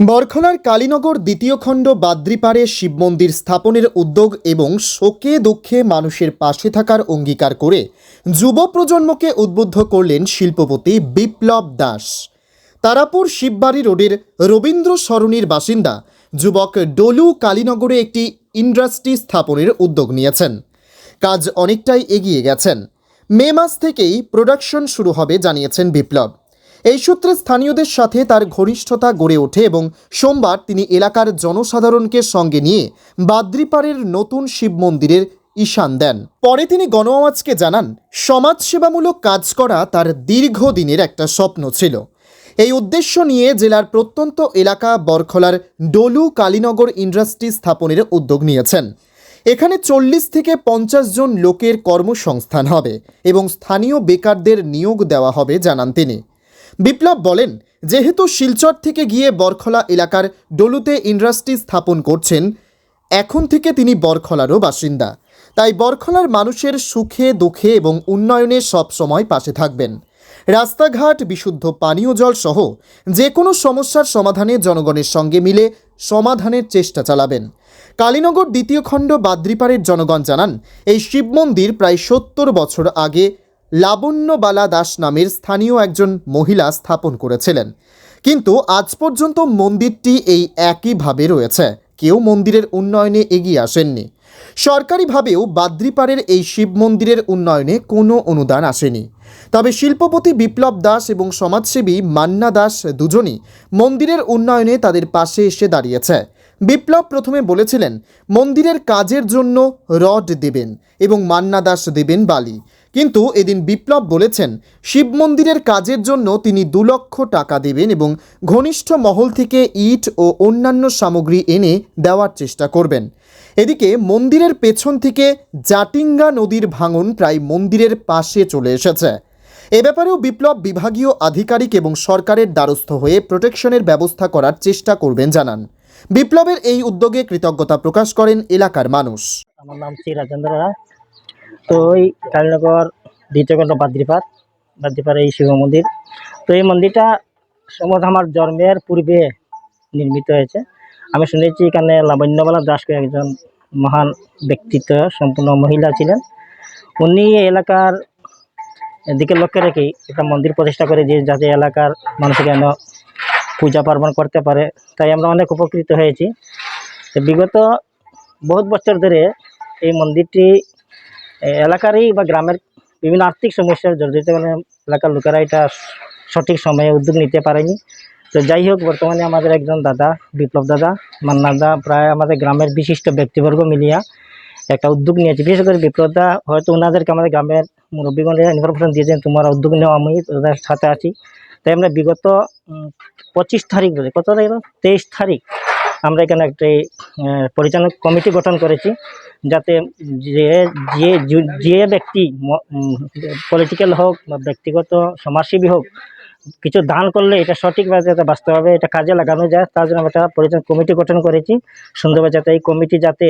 বরখলার কালীনগর দ্বিতীয় খণ্ড বাদ্রিপাড়ে শিব মন্দির স্থাপনের উদ্যোগ এবং শোকে দুঃখে মানুষের পাশে থাকার অঙ্গীকার করে যুব প্রজন্মকে উদ্বুদ্ধ করলেন শিল্পপতি বিপ্লব দাস। তারাপুর শিববাড়ি রোডের রবীন্দ্র সরণির বাসিন্দা যুবক ডলু কালীনগরে একটি ইন্ডাস্ট্রি স্থাপনের উদ্যোগ নিয়েছেন। কাজ অনেকটাই এগিয়ে গেছেন। মে মাস থেকেই প্রোডাকশন শুরু হবে জানিয়েছেন বিপ্লব। এই সূত্রে স্থানীয়দের সাথে তার ঘনিষ্ঠতা গড়ে ওঠে এবং সোমবার তিনি এলাকার জনসাধারণকে সঙ্গে নিয়ে বাদ্রিপাড়ের নতুন শিব মন্দিরের ঈশান দেন। পরে তিনি গণআওয়াজকে জানান, সমাজসেবামূলক কাজ করা তার দীর্ঘদিনের একটা স্বপ্ন ছিল। এই উদ্দেশ্য নিয়ে জেলার প্রত্যন্ত এলাকা বরখলার ডলু কালীনগর ইন্ডাস্ট্রি স্থাপনের উদ্যোগ নিয়েছেন। এখানে 40 থেকে 50 জন লোকের কর্মসংস্থান হবে এবং স্থানীয় বেকারদের নিয়োগ দেওয়া হবে জানান তিনি। বিপ্লব বলেন, যেহেতু শিলচর থেকে গিয়ে বরখলা এলাকার ডলুতে ইন্ডাস্ট্রি স্থাপন করছেন, এখন থেকে তিনি বরখলারও বাসিন্দা। তাই বরখলার মানুষের সুখে দুঃখে এবং উন্নয়নে সব সময় পাশে থাকবেন। রাস্তাঘাট, বিশুদ্ধ পানীয় জল সহ যে কোনো সমস্যার সমাধানে জনগণের সঙ্গে মিলে সমাধানের চেষ্টা চালাবেন। কালীনগর দ্বিতীয় খণ্ড বাদ্রিপাড়ের জনগণ জানান, এই শিব মন্দির প্রায় 70 বছর আগে লাবণ্যবালা দাস নামের স্থানীয় একজন মহিলা স্থাপন করেছিলেন, কিন্তু আজ পর্যন্ত মন্দিরটি এই একইভাবে রয়েছে। কেউ মন্দিরের উন্নয়নে এগিয়ে আসেননি। সরকারিভাবেও বাদ্রিপাড়ের এই শিব মন্দিরের উন্নয়নে কোনো অনুদান আসেনি। তবে শিল্পপতি বিপ্লব দাস এবং সমাজসেবী মান্না দাস দুজনই মন্দিরের উন্নয়নে তাদের পাশে এসে দাঁড়িয়েছে। বিপ্লব প্রথমে বলেছিলেন মন্দিরের কাজের জন্য রড দেবেন এবং মান্না দাস দেবেন বালি, কিন্তু এদিন বিপ্লব বলেছেন শিব মন্দিরের কাজের জন্য তিনি 2 লক্ষ টাকা দেবেন এবং ঘনিষ্ঠ মহল থেকে ইট ও অন্যান্য সামগ্রী এনে দেওয়ার চেষ্টা করবেন। এদিকে মন্দিরের পেছন থেকে জাটিঙ্গা নদীর ভাঙন প্রায় মন্দিরের পাশে চলে এসেছে। এ ব্যাপারেও বিপ্লব বিভাগীয় আধিকারিক এবং সরকারের দ্বারস্থ হয়ে প্রোটেকশনের ব্যবস্থা করার চেষ্টা করবেন জানান। বিপ্লবের এই উদ্যোগে কৃতজ্ঞতা প্রকাশ করেন এলাকার মানুষ। আমার নাম শ্রী রাজেন্দ্র রায়। তো এই কালীনগর দ্বিতীয় খণ্ড বাদ্রিপাড় এই শিব মন্দির। তো এই মন্দিরটা সম্ভবত আমার জন্মের পূর্বে নির্মিত হয়েছে। আমি শুনেছি এখানে লাবণ্যবালা দাসকে একজন মহান ব্যক্তিত্ব সম্পূর্ণ মহিলা ছিলেন। উনি এলাকার দিকে লক্ষ্য রেখেই একটা মন্দির প্রতিষ্ঠা করে যে যাতে এলাকার মানুষ যেন পূজা পার্বণ করতে পারে, তাই আমরা অনেক উপকৃত হয়েছি। তো বিগত বহুত বছর ধরে এই মন্দিরটি এলাকারই বা গ্রামের বিভিন্ন আর্থিক সমস্যার জর্জরিত কারণে এলাকার লোকেরা এটা সঠিক সময়ে উদ্যোগ নিতে পারেনি। তো যাই হোক, বর্তমানে আমাদের একজন দাদা বিপ্লব দাদা, মান্না দা, প্রায় আমাদের গ্রামের বিশিষ্ট ব্যক্তিবর্গ মিলিয়া একটা উদ্যোগ নিয়েছে। বিশেষ করে বিপ্লব দা হয়তো ওনাদেরকে আমাদের গ্রামের মুরব্বীগণেরা ইনফরমেশন দিয়েছেন, তোমার উদ্যোগ নেওয়া, আমি ওদের সাথে আছি। তাই আমরা বিগত 25 তারিখ ধরে, কত তারিখ, 23 তারিখ আমরা এখানে একটি পরিচালক কমিটি গঠন করেছি, যাতে যে যে যে ব্যক্তি পলিটিক্যাল হোক বা ব্যক্তিগত সমাজসেবী হোক, কিছু দান করলে এটা সঠিকভাবে যাতে বাস্তবে এটা কাজে লাগানো যায়, তার জন্য আমরা একটা পরিচালক কমিটি গঠন করেছি সুন্দরভাবে, যাতে এই কমিটি যাতে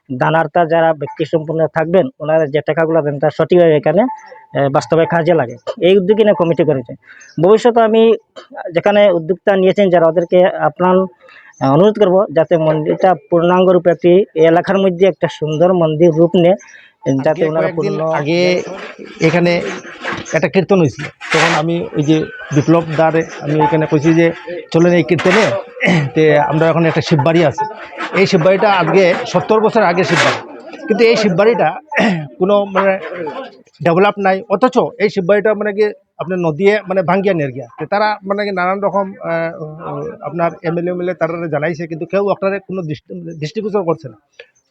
দানার্তা যারা ব্যক্তি সম্পূর্ণ থাকবেন, ওনারা যে টাকাগুলো দেন তা সঠিকভাবে এখানে বাস্তবে কাজে লাগে, এই উদ্যোগে নিয়ে কমিটি করেছে। ভবিষ্যতে আমি যেখানে উদ্যোক্তা নিয়েছেন যারা, ওদেরকে আপনার অনুরোধ করব যাতে মন্দিরটা পূর্ণাঙ্গ রূপে একটি এলাকার মধ্যে একটা সুন্দর মন্দির রূপ নেয়, যাতে ওনারা পূর্ণ। আগে এখানে একটা কীর্তন হয়েছিল, তখন আমি ওই যে বিপ্লব দ্বারে আমি এখানে কইছি যে চলেন এই কীর্তনে, তে আমরা এখন একটা শিববাড়ি আছে। এই শিববাড়িটা আজকে 70 বছর আগে শিববাড়ি, কিন্তু এই শিববাড়িটা কোনো মানে ডেভেলপ নাই, অথচ এই শিববাড়িটা মানে কি আপনার নদীয়ে মানে ভাঙ্গিয়া নিয়ে গিয়া তারা মানে কি নানান রকম আপনার এমএলএ তারা জানাইছে, কিন্তু কেউ আপনার কোনো দৃষ্টিগোচর করছে না।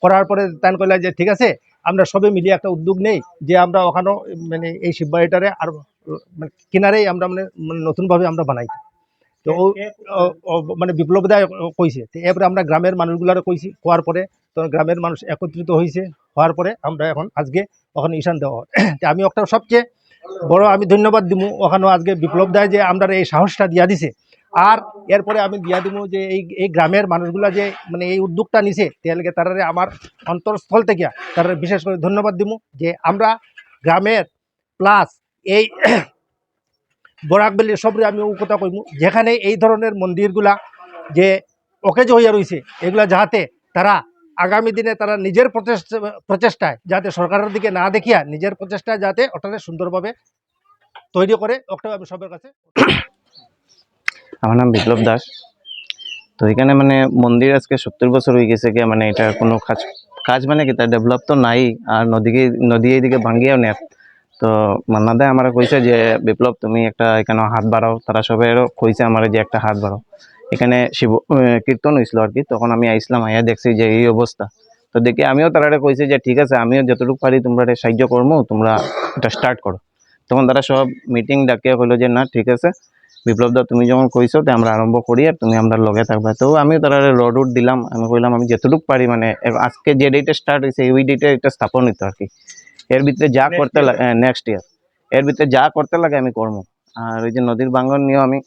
করার পরে তান কইলা যে ঠিক আছে, আমরা সবে মিলিয়ে একটা উদ্যোগ নেই যে আমরা ওখানেও মানে এই শিববাড়িটারে আর মানে কিনারেই আমরা মানে নতুনভাবে আমরা বানাই। তো মানে বিপ্লব দায় কইছে, তো এরপরে আমরা গ্রামের মানুষগুলারে কইছি, কোয়ার পরে তো গ্রামের মানুষ একত্রিত হয়েছে, হওয়ার পরে আমরা এখন আজকে ওখানে ঈশান দেওয়া হয়। আমি একটা সবচেয়ে বড় আমি ধন্যবাদ দিব ওখানেও আজকে বিপ্লব দায় যে আমরা এই সাহসটা দিয়া দিছে। আর এরপরে আমি দিয়া দিব যে এই গ্রামের মানুষগুলা যে মানে এই উদ্যোগটা নিছে, তাহলে তারা আমার অন্তরস্থল থেকে তারা বিশেষ করে ধন্যবাদ দিব যে আমরা গ্রামের প্লাস এই বরাকবেলি সবরে আমি ও কথা কইমু, যেখানে এই ধরনের মন্দিরগুলা যে অকেজ হইয়া রয়েছে এগুলা যাহাতে তারা আগামী দিনে তারা নিজের প্রচেষ্টায় যাতে সরকারের দিকে না দেখিয়া নিজের প্রচেষ্টায় যাতে ওটাকে সুন্দরভাবে তৈরি করে ওটা আমি সবার কাছে। আমার নাম বিপ্লব দাস। তো এখানে মানে মন্দির আজকে 70 বছর হয়ে গেছে গিয়া, মানে এটা কোনো কাজ কাজ মানে কি তার ডেভেলপ তো নাই, আর নদী এইদিকে ভাঙ্গিয়াও নেয়। তো মান্নাদাই আমার কইছে যে বিপ্লব তুমি একটা এখানে হাত বাড়াও, তারা সবাইও কইছে আমার যে একটা হাত বাড়াও। এখানে শিব কীর্তন হয়েছিল আর কি, তখন আমি আইসলাম, আইয়া দেখছি যে এই অবস্থা। তো দেখে আমিও তারা কইছি যে ঠিক আছে আমিও যতটুকু পারি তোমরা সাহায্য করবো, তোমরা এটা স্টার্ট করো। তখন তারা সব মিটিং ডাকিয়া কইলো যে না ঠিক আছে বিপ্লব দা তুমি যখন কইছো তো আমরা আরম্ভ করি আর তুমি আমরা লগে থাকবে। তো আমিও তারা রড উড দিলাম, আমি কইলাম আমি যতটুকু পারি মানে আজকে যে ডেটে স্টার্ট হয়েছে ওই ডেটে এটা স্থাপন হইতো আর কি। এর ভিতরে যা করতে লাগে নেক্সট ইয়ার, এর ভিতরে যা করতে লাগে আমি করবো। আর ওই যে নদীর ভাঙ্গন নিয়েও আমি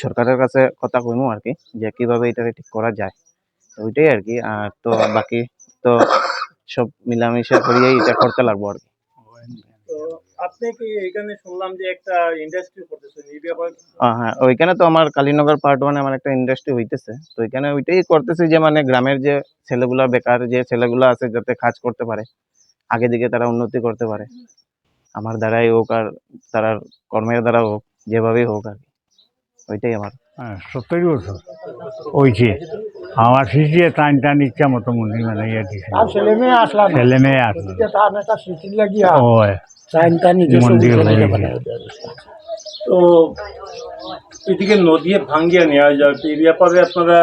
সরকারের কাছে কথা কইমু আর কি, যে কিভাবে এটাকে ঠিক করা যায়। তো ওইটাই আর কি। আর তো বাকি তো সব মিলামিশা করিয়েই এটা করতে লাগবো আর কি। তো আপনি কি এখানে শুনলাম যে একটা ইন্ডাস্ট্রি করতেছেন, এই ব্যাপারে হ্যাঁ, ওইখানে তো আমার কালীনগর পার্ট 1 আমার একটা ইন্ডাস্ট্রি হইতেছে। তো এখানে ওইটাই করতেছি যে মানে গ্রামের যে ছেলেগুলা বেকার যে ছেলেগুলা আছে যাতে কাজ করতে পারে, আগে দিকে তারা উন্নতি করতে পারে, আমার দ্বারাই হোক আর তার কর্মের দ্বারা হোক, যেভাবেই হোক আর কি। ওইটাই আমার। 70 বছর হয়েছে আমার শিশু টান টান ইচ্ছা মতো মন্দির মানে ইয়ে দিছে, ছেলে মেয়ে আসলো ওই মন্দির হয়েছে। তো এদিকে নদী ভাঙ্গিয়ে নেওয়া যায়, এই ব্যাপারে আপনারা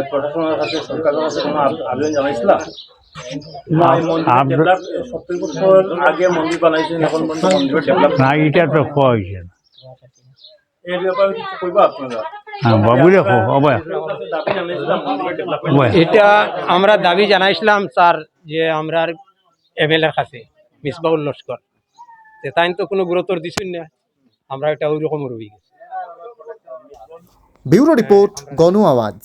প্রশাসনের কাছে সরকারের কাছে কোনো আবেদন জানাইছিলাম? না, এই মন্দির ডেভেলপ 70 বছর আগে মন্দির বানাইছেন, এখন পর্যন্ত মন্দির ডেভেলপ না এটা তো হয়েছে না। এই ব্যাপারে কিছু কইবা আপনারা? হ্যাঁ বাবু দেখো অবয় দাবি জানাইছিলাম মন্দির ডেভেলপ। এটা আমরা দাবি জানাইছিলাম স্যার, যে আমরা এমএলএর কাছে মিসবাউল লস্কর, তাই তো কোনো গুরুত্ব দিচ্ছেন না, আমরা এটা ওই রকম রয়ে গেছি। ব্যুরো রিপোর্ট, গণ আওয়াজ।